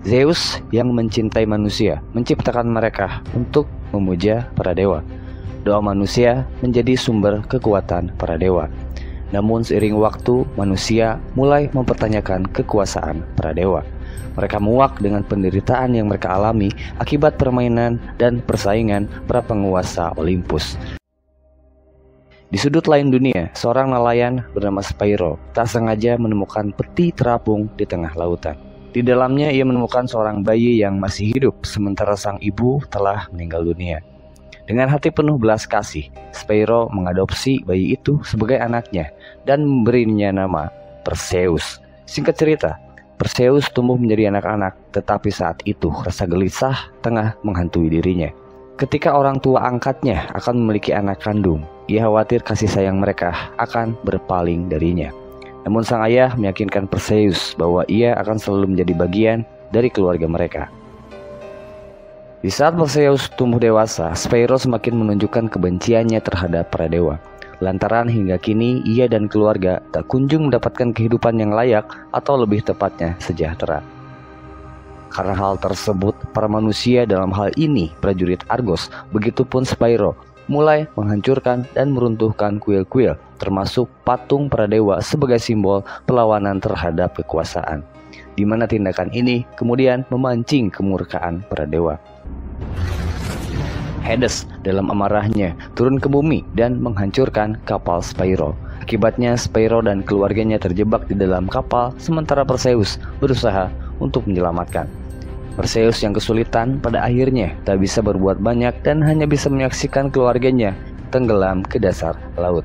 Zeus yang mencintai manusia menciptakan mereka untuk memuja para dewa. Doa manusia menjadi sumber kekuatan para dewa. Namun seiring waktu, manusia mulai mempertanyakan kekuasaan para dewa. Mereka muak dengan penderitaan yang mereka alami akibat permainan dan persaingan para penguasa Olympus. Di sudut lain dunia, seorang nelayan bernama Spyro tak sengaja menemukan peti terapung di tengah lautan. Di dalamnya ia menemukan seorang bayi yang masih hidup, sementara sang ibu telah meninggal dunia. Dengan hati penuh belas kasih, Spyro mengadopsi bayi itu sebagai anaknya dan memberinya nama Perseus. Singkat cerita, Perseus tumbuh menjadi anak-anak, tetapi saat itu rasa gelisah tengah menghantui dirinya. Ketika orang tua angkatnya akan memiliki anak kandung, ia khawatir kasih sayang mereka akan berpaling darinya. Namun sang ayah meyakinkan Perseus bahwa ia akan selalu menjadi bagian dari keluarga mereka. Di saat Perseus tumbuh dewasa, Spyro semakin menunjukkan kebenciannya terhadap para dewa. Lantaran hingga kini ia dan keluarga tak kunjung mendapatkan kehidupan yang layak atau lebih tepatnya sejahtera. Karena hal tersebut, para manusia dalam hal ini prajurit Argos, begitupun Spyro, mulai menghancurkan dan meruntuhkan kuil-kuil, termasuk patung para dewa sebagai simbol perlawanan terhadap kekuasaan, di mana tindakan ini kemudian memancing kemurkaan para dewa. Hades dalam amarahnya turun ke bumi dan menghancurkan kapal Spyro. Akibatnya Spyro dan keluarganya terjebak di dalam kapal, sementara Perseus berusaha untuk menyelamatkan. Perseus yang kesulitan pada akhirnya tak bisa berbuat banyak dan hanya bisa menyaksikan keluarganya tenggelam ke dasar laut.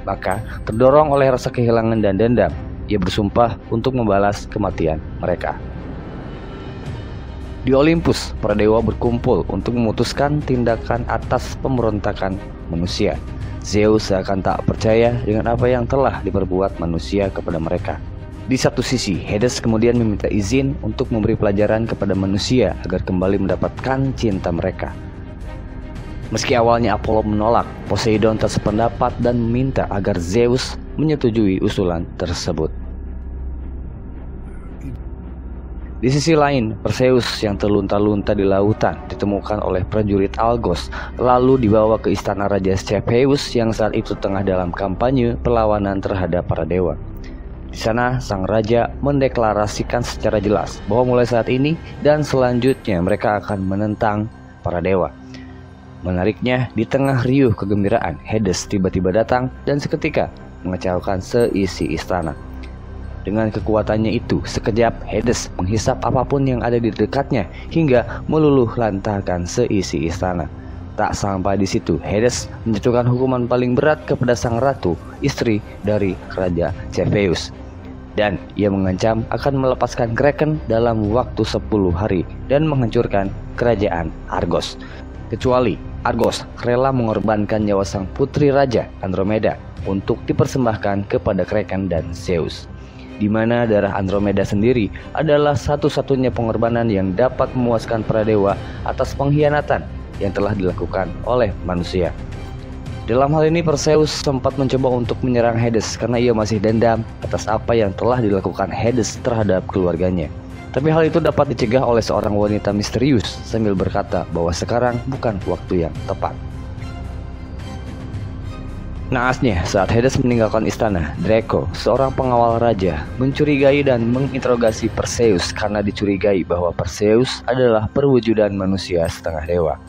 Maka terdorong oleh rasa kehilangan dan dendam, ia bersumpah untuk membalas kematian mereka. Di Olympus, para dewa berkumpul untuk memutuskan tindakan atas pemberontakan manusia. Zeus seakan tak percaya dengan apa yang telah diperbuat manusia kepada mereka. Di satu sisi, Hades kemudian meminta izin untuk memberi pelajaran kepada manusia agar kembali mendapatkan cinta mereka. Meski awalnya Apollo menolak, Poseidon tak sependapat dan meminta agar Zeus menyetujui usulan tersebut. Di sisi lain, Perseus yang terlunta-lunta di lautan ditemukan oleh prajurit Argos, lalu dibawa ke istana Raja Cepheus yang saat itu tengah dalam kampanye perlawanan terhadap para dewa. Di sana, sang raja mendeklarasikan secara jelas bahwa mulai saat ini dan selanjutnya mereka akan menentang para dewa. Menariknya, di tengah riuh kegembiraan, Hades tiba-tiba datang dan seketika mengacaukan seisi istana. Dengan kekuatannya itu, sekejap Hades menghisap apapun yang ada di dekatnya hingga meluluh lantahkan seisi istana. Tak sampai di situ, Hades menjatuhkan hukuman paling berat kepada sang ratu, istri dari Raja Cepheus. Dan ia mengancam akan melepaskan Kraken dalam waktu 10 hari dan menghancurkan kerajaan Argos. Kecuali Argos rela mengorbankan nyawa sang putri raja Andromeda untuk dipersembahkan kepada Kraken dan Zeus, di mana darah Andromeda sendiri adalah satu-satunya pengorbanan yang dapat memuaskan para dewa atas pengkhianatan yang telah dilakukan oleh manusia. Dalam hal ini Perseus sempat mencoba untuk menyerang Hades karena ia masih dendam atas apa yang telah dilakukan Hades terhadap keluarganya. Tapi hal itu dapat dicegah oleh seorang wanita misterius sambil berkata bahwa sekarang bukan waktu yang tepat. Naasnya, saat Hades meninggalkan istana, Draco, seorang pengawal raja, mencurigai dan menginterogasi Perseus karena dicurigai bahwa Perseus adalah perwujudan manusia setengah dewa.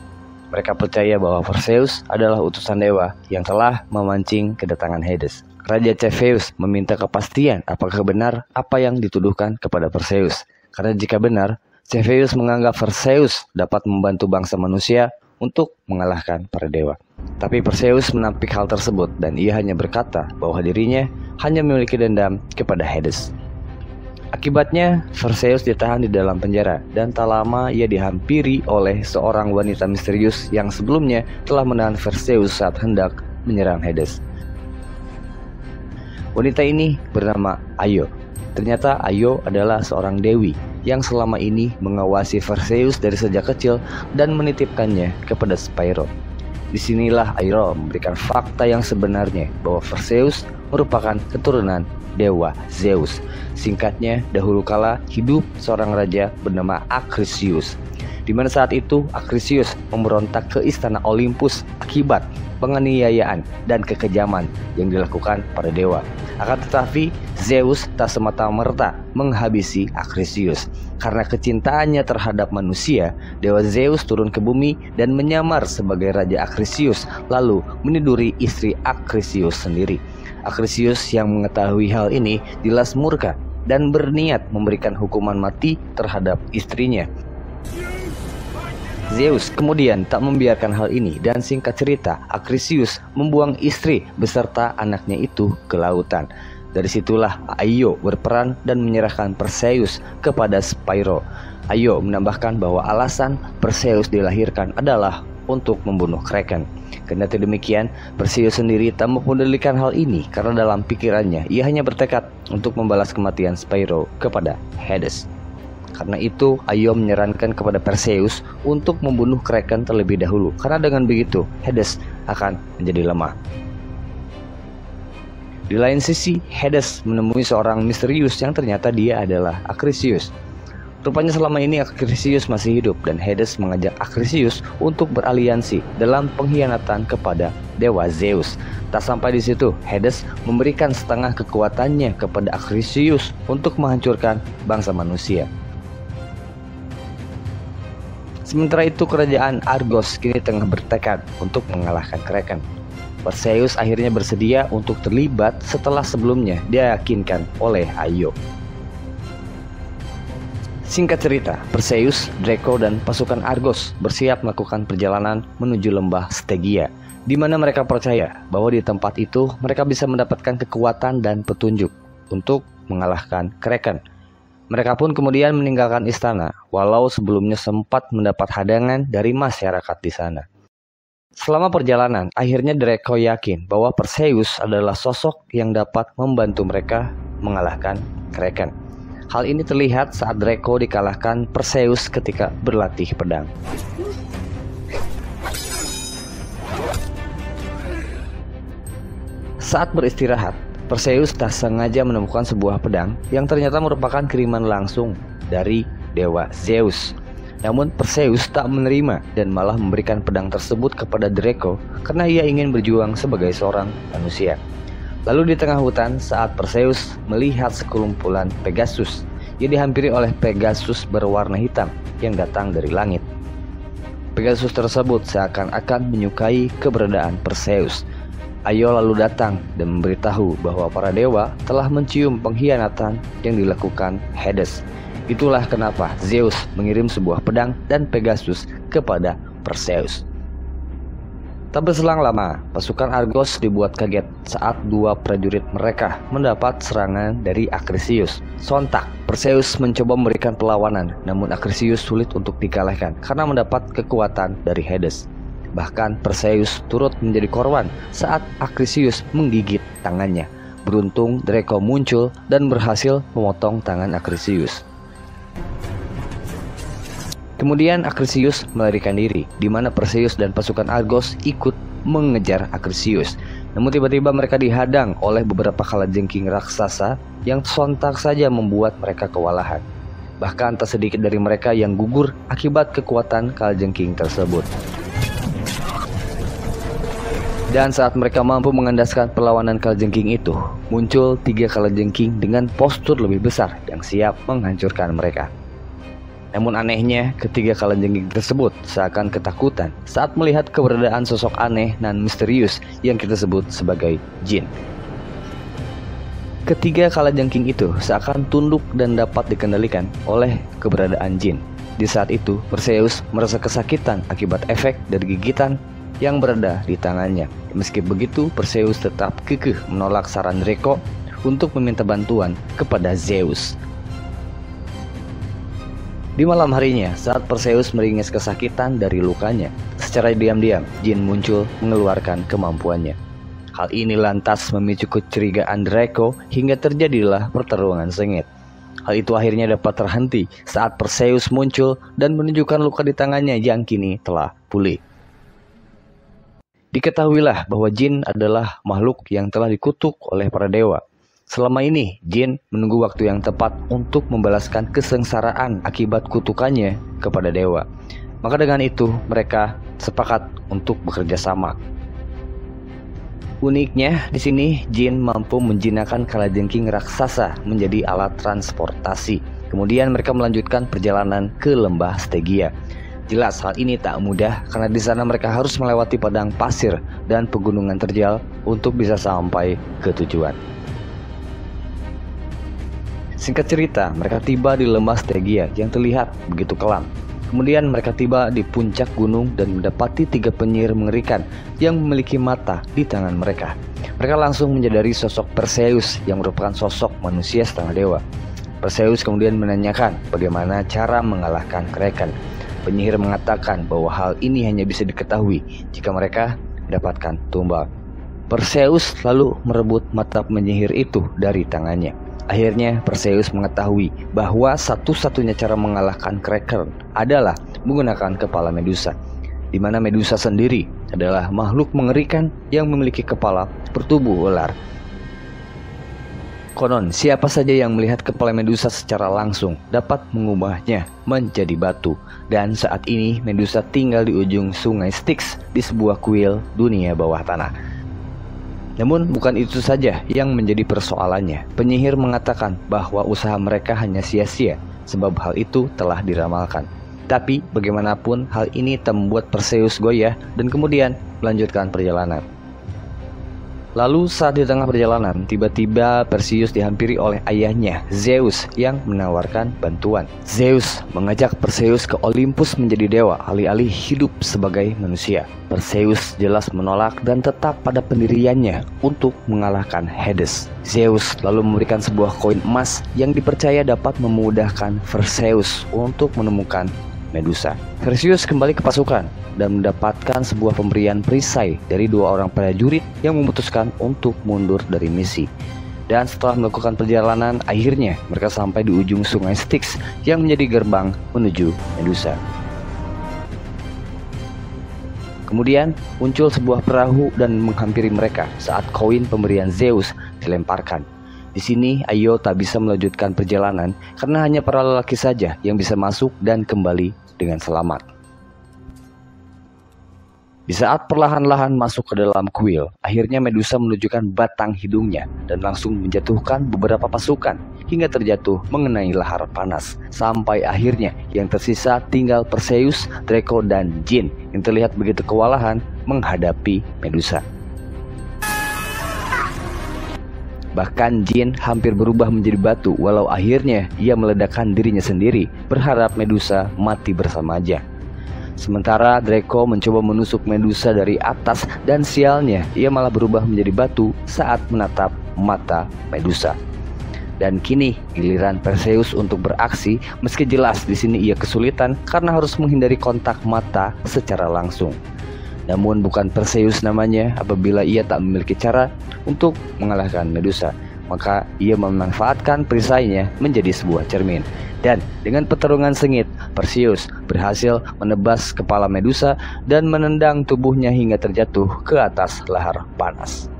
Mereka percaya bahwa Perseus adalah utusan dewa yang telah memancing kedatangan Hades. Raja Cepheus meminta kepastian apakah benar apa yang dituduhkan kepada Perseus. Karena jika benar, Cepheus menganggap Perseus dapat membantu bangsa manusia untuk mengalahkan para dewa. Tapi Perseus menampik hal tersebut dan ia hanya berkata bahwa dirinya hanya memiliki dendam kepada Hades. Akibatnya, Perseus ditahan di dalam penjara dan tak lama ia dihampiri oleh seorang wanita misterius yang sebelumnya telah menahan Perseus saat hendak menyerang Hades. Wanita ini bernama Io. Ternyata Io adalah seorang dewi yang selama ini mengawasi Perseus dari sejak kecil dan menitipkannya kepada Spyro. Disinilah Io memberikan fakta yang sebenarnya bahwa Perseus merupakan keturunan dewa Zeus. Singkatnya, dahulu kala hidup seorang raja bernama Acrisius, di mana saat itu Acrisius memberontak ke istana Olympus akibat penganiayaan dan kekejaman yang dilakukan pada dewa. Akan tetapi Zeus tak semata-merta menghabisi Acrisius. Karena kecintaannya terhadap manusia, dewa Zeus turun ke bumi dan menyamar sebagai raja Acrisius, lalu meniduri istri Acrisius sendiri. Acrisius yang mengetahui hal ini jelas murka dan berniat memberikan hukuman mati terhadap istrinya. Zeus kemudian tak membiarkan hal ini dan singkat cerita Acrisius membuang istri beserta anaknya itu ke lautan. Dari situlah Io berperan dan menyerahkan Perseus kepada Spyro. Io menambahkan bahwa alasan Perseus dilahirkan adalah untuk membunuh Kraken. Kendati demikian, Perseus sendiri tak mempedulikan hal ini karena dalam pikirannya ia hanya bertekad untuk membalas kematian Spyro kepada Hades. Karena itu, Io menyarankan kepada Perseus untuk membunuh Kraken terlebih dahulu, karena dengan begitu Hades akan menjadi lemah. Di lain sisi, Hades menemui seorang misterius yang ternyata dia adalah Acrisius. Rupanya selama ini Acrisius masih hidup dan Hades mengajak Acrisius untuk beraliansi dalam pengkhianatan kepada dewa Zeus. Tak sampai di situ, Hades memberikan setengah kekuatannya kepada Acrisius untuk menghancurkan bangsa manusia. Sementara itu kerajaan Argos kini tengah bertekad untuk mengalahkan Kraken. Perseus akhirnya bersedia untuk terlibat setelah sebelumnya diyakinkan oleh Io. Singkat cerita, Perseus, Draco, dan pasukan Argos bersiap melakukan perjalanan menuju lembah Stygia, di mana mereka percaya bahwa di tempat itu mereka bisa mendapatkan kekuatan dan petunjuk untuk mengalahkan Kraken. Mereka pun kemudian meninggalkan istana, walau sebelumnya sempat mendapat hadangan dari masyarakat di sana. Selama perjalanan, akhirnya Draco yakin bahwa Perseus adalah sosok yang dapat membantu mereka mengalahkan Kraken. Hal ini terlihat saat Draco dikalahkan Perseus ketika berlatih pedang. Saat beristirahat, Perseus tak sengaja menemukan sebuah pedang yang ternyata merupakan kiriman langsung dari dewa Zeus. Namun Perseus tak menerima dan malah memberikan pedang tersebut kepada Draco karena ia ingin berjuang sebagai seorang manusia. Lalu di tengah hutan saat Perseus melihat sekelumpulan Pegasus, ia dihampiri oleh Pegasus berwarna hitam yang datang dari langit. Pegasus tersebut seakan-akan menyukai keberadaan Perseus. Io lalu datang dan memberitahu bahwa para dewa telah mencium pengkhianatan yang dilakukan Hades. Itulah kenapa Zeus mengirim sebuah pedang dan Pegasus kepada Perseus. Tak berselang lama, pasukan Argos dibuat kaget saat dua prajurit mereka mendapat serangan dari Acrisius. Sontak, Perseus mencoba memberikan perlawanan, namun Acrisius sulit untuk dikalahkan karena mendapat kekuatan dari Hades. Bahkan Perseus turut menjadi korban saat Acrisius menggigit tangannya. Beruntung Draco muncul dan berhasil memotong tangan Acrisius. Kemudian Acrisius melarikan diri, di mana Perseus dan pasukan Argos ikut mengejar Acrisius. Namun tiba-tiba mereka dihadang oleh beberapa kalajengking raksasa yang sontak saja membuat mereka kewalahan. Bahkan tak sedikit dari mereka yang gugur akibat kekuatan kalajengking tersebut. Dan saat mereka mampu mengandaskan perlawanan kalajengking itu, muncul 3 kalajengking dengan postur lebih besar yang siap menghancurkan mereka. Namun anehnya, ketiga kalajengking tersebut seakan ketakutan saat melihat keberadaan sosok aneh dan misterius yang kita sebut sebagai jin. Ketiga kalajengking itu seakan tunduk dan dapat dikendalikan oleh keberadaan jin. Di saat itu, Perseus merasa kesakitan akibat efek dari gigitan yang berada di tangannya. Meski begitu, Perseus tetap kekeh menolak saran Draco untuk meminta bantuan kepada Zeus. Di malam harinya, saat Perseus meringis kesakitan dari lukanya, secara diam-diam jin muncul mengeluarkan kemampuannya. Hal ini lantas memicu kecurigaan Draco hingga terjadilah pertarungan sengit. Hal itu akhirnya dapat terhenti saat Perseus muncul dan menunjukkan luka di tangannya yang kini telah pulih. Diketahuilah bahwa jin adalah makhluk yang telah dikutuk oleh para dewa. Selama ini, jin menunggu waktu yang tepat untuk membalaskan kesengsaraan akibat kutukannya kepada dewa. Maka dengan itu, mereka sepakat untuk bekerja sama. Uniknya, di sini jin mampu menjinakkan kalajengking raksasa menjadi alat transportasi. Kemudian mereka melanjutkan perjalanan ke lembah Stygia. Jelas hal ini tak mudah karena di sana mereka harus melewati padang pasir dan pegunungan terjal untuk bisa sampai ke tujuan. Singkat cerita, mereka tiba di lembah Stygia yang terlihat begitu kelam. Kemudian mereka tiba di puncak gunung dan mendapati 3 penyihir mengerikan yang memiliki mata di tangan mereka. Mereka langsung menyadari sosok Perseus yang merupakan sosok manusia setengah dewa. Perseus kemudian menanyakan bagaimana cara mengalahkan Kraken. Penyihir mengatakan bahwa hal ini hanya bisa diketahui jika mereka mendapatkan tumbal. Perseus lalu merebut mata penyihir itu dari tangannya. Akhirnya Perseus mengetahui bahwa satu-satunya cara mengalahkan Kraken adalah menggunakan kepala Medusa, di mana Medusa sendiri adalah makhluk mengerikan yang memiliki kepala bertubuh ular. Konon, siapa saja yang melihat kepala Medusa secara langsung dapat mengubahnya menjadi batu. Dan saat ini Medusa tinggal di ujung sungai Styx di sebuah kuil dunia bawah tanah. Namun bukan itu saja yang menjadi persoalannya. Penyihir mengatakan bahwa usaha mereka hanya sia-sia sebab hal itu telah diramalkan. Tapi bagaimanapun hal ini tak membuat Perseus goyah dan kemudian melanjutkan perjalanan. Lalu saat di tengah perjalanan, tiba-tiba Perseus dihampiri oleh ayahnya, Zeus, yang menawarkan bantuan. Zeus mengajak Perseus ke Olympus menjadi dewa, alih-alih hidup sebagai manusia. Perseus jelas menolak dan tetap pada pendiriannya untuk mengalahkan Hades. Zeus lalu memberikan sebuah koin emas yang dipercaya dapat memudahkan Perseus untuk menemukan Medusa. Perseus kembali ke pasukan dan mendapatkan sebuah pemberian perisai dari 2 orang prajurit yang memutuskan untuk mundur dari misi. Dan setelah melakukan perjalanan, akhirnya mereka sampai di ujung sungai Styx yang menjadi gerbang menuju Medusa. Kemudian muncul sebuah perahu dan menghampiri mereka saat koin pemberian Zeus dilemparkan. Di sini Io tak bisa melanjutkan perjalanan karena hanya para lelaki saja yang bisa masuk dan kembali dengan selamat. Di saat perlahan-lahan masuk ke dalam kuil, akhirnya Medusa menunjukkan batang hidungnya dan langsung menjatuhkan beberapa pasukan hingga terjatuh mengenai lahar panas. Sampai akhirnya yang tersisa tinggal Perseus, Draco, dan Jin yang terlihat begitu kewalahan menghadapi Medusa. Bahkan Jin hampir berubah menjadi batu walau akhirnya ia meledakkan dirinya sendiri berharap Medusa mati bersama-aja. Sementara Draco mencoba menusuk Medusa dari atas dan sialnya ia malah berubah menjadi batu saat menatap mata Medusa. Dan kini giliran Perseus untuk beraksi meski jelas di sini ia kesulitan karena harus menghindari kontak mata secara langsung. Namun bukan Perseus namanya apabila ia tak memiliki cara untuk mengalahkan Medusa. Maka ia memanfaatkan perisainya menjadi sebuah cermin. Dan dengan pertarungan sengit, Perseus berhasil menebas kepala Medusa dan menendang tubuhnya hingga terjatuh ke atas lahar panas.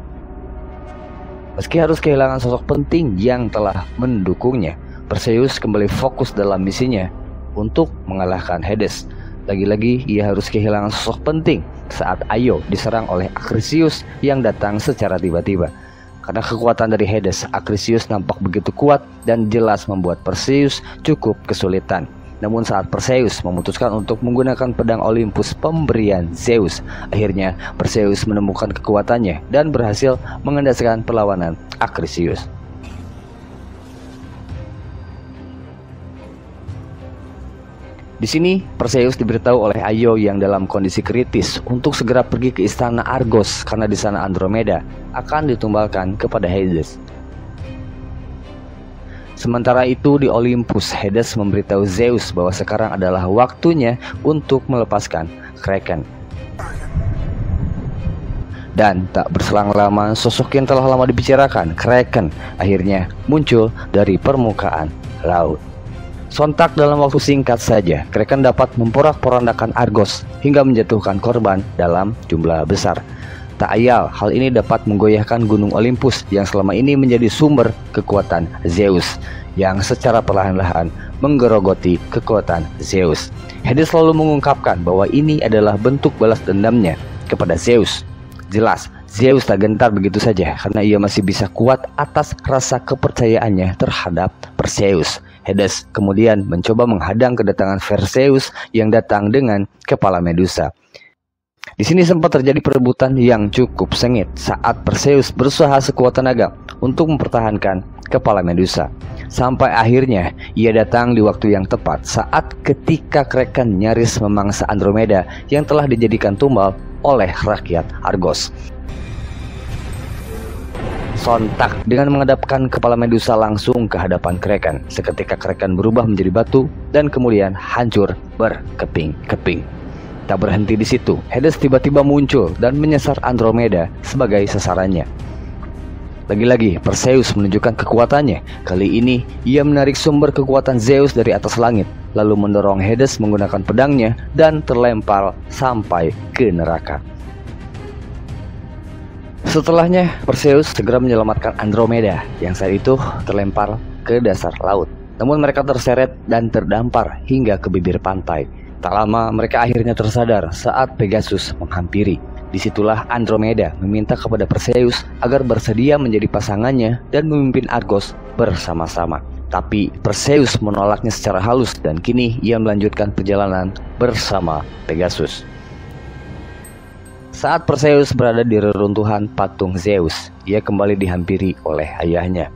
Meski harus kehilangan sosok penting yang telah mendukungnya, Perseus kembali fokus dalam misinya untuk mengalahkan Hades. Lagi-lagi ia harus kehilangan sosok penting saat Io diserang oleh Acrisius yang datang secara tiba-tiba. Karena kekuatan dari Hades, Acrisius nampak begitu kuat dan jelas membuat Perseus cukup kesulitan. Namun saat Perseus memutuskan untuk menggunakan pedang Olympus pemberian Zeus, akhirnya Perseus menemukan kekuatannya dan berhasil mengendaskan perlawanan Acrisius. Di sini Perseus diberitahu oleh Io yang dalam kondisi kritis untuk segera pergi ke istana Argos karena di sana Andromeda akan ditumbalkan kepada Hades. Sementara itu di Olympus, Hades memberitahu Zeus bahwa sekarang adalah waktunya untuk melepaskan Kraken. Dan tak berselang lama sosok yang telah lama dibicarakan, Kraken, akhirnya muncul dari permukaan laut. Sontak dalam waktu singkat saja, Kraken dapat memporak-porandakan Argos hingga menjatuhkan korban dalam jumlah besar. Tak ayal, hal ini dapat menggoyahkan Gunung Olympus yang selama ini menjadi sumber kekuatan Zeus, yang secara perlahan-lahan menggerogoti kekuatan Zeus. Hades selalu mengungkapkan bahwa ini adalah bentuk balas dendamnya kepada Zeus. Jelas, Zeus tak gentar begitu saja karena ia masih bisa kuat atas rasa kepercayaannya terhadap Perseus. Hades kemudian mencoba menghadang kedatangan Perseus yang datang dengan kepala Medusa. Di sini sempat terjadi perebutan yang cukup sengit saat Perseus berusaha sekuat tenaga untuk mempertahankan kepala Medusa. Sampai akhirnya ia datang di waktu yang tepat saat ketika Kraken nyaris memangsa Andromeda yang telah dijadikan tumbal oleh rakyat Argos. Sontak dengan menghadapkan kepala Medusa langsung ke hadapan Kraken, seketika Kraken berubah menjadi batu dan kemudian hancur berkeping-keping. Tak berhenti di situ, Hades tiba-tiba muncul dan menyasar Andromeda sebagai sasarannya. Lagi-lagi Perseus menunjukkan kekuatannya. Kali ini ia menarik sumber kekuatan Zeus dari atas langit, lalu mendorong Hades menggunakan pedangnya dan terlempar sampai ke neraka. Setelahnya, Perseus segera menyelamatkan Andromeda yang saat itu terlempar ke dasar laut. Namun mereka terseret dan terdampar hingga ke bibir pantai. Tak lama mereka akhirnya tersadar saat Pegasus menghampiri. Disitulah Andromeda meminta kepada Perseus agar bersedia menjadi pasangannya dan memimpin Argos bersama-sama. Tapi Perseus menolaknya secara halus dan kini ia melanjutkan perjalanan bersama Pegasus. Saat Perseus berada di reruntuhan patung Zeus, ia kembali dihampiri oleh ayahnya.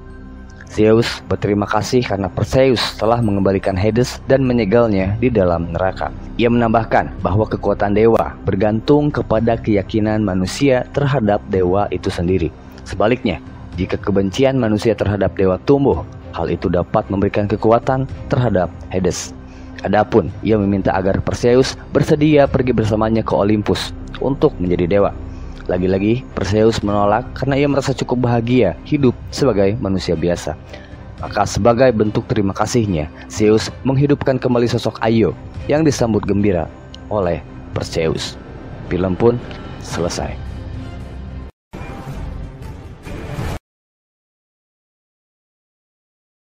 Zeus berterima kasih karena Perseus telah mengembalikan Hades dan menyegalnya di dalam neraka. Ia menambahkan bahwa kekuatan dewa bergantung kepada keyakinan manusia terhadap dewa itu sendiri. Sebaliknya, jika kebencian manusia terhadap dewa tumbuh, hal itu dapat memberikan kekuatan terhadap Hades. Adapun ia meminta agar Perseus bersedia pergi bersamanya ke Olympus untuk menjadi dewa. Lagi-lagi Perseus menolak karena ia merasa cukup bahagia hidup sebagai manusia biasa. Maka sebagai bentuk terima kasihnya, Zeus menghidupkan kembali sosok Io yang disambut gembira oleh Perseus. Film pun selesai.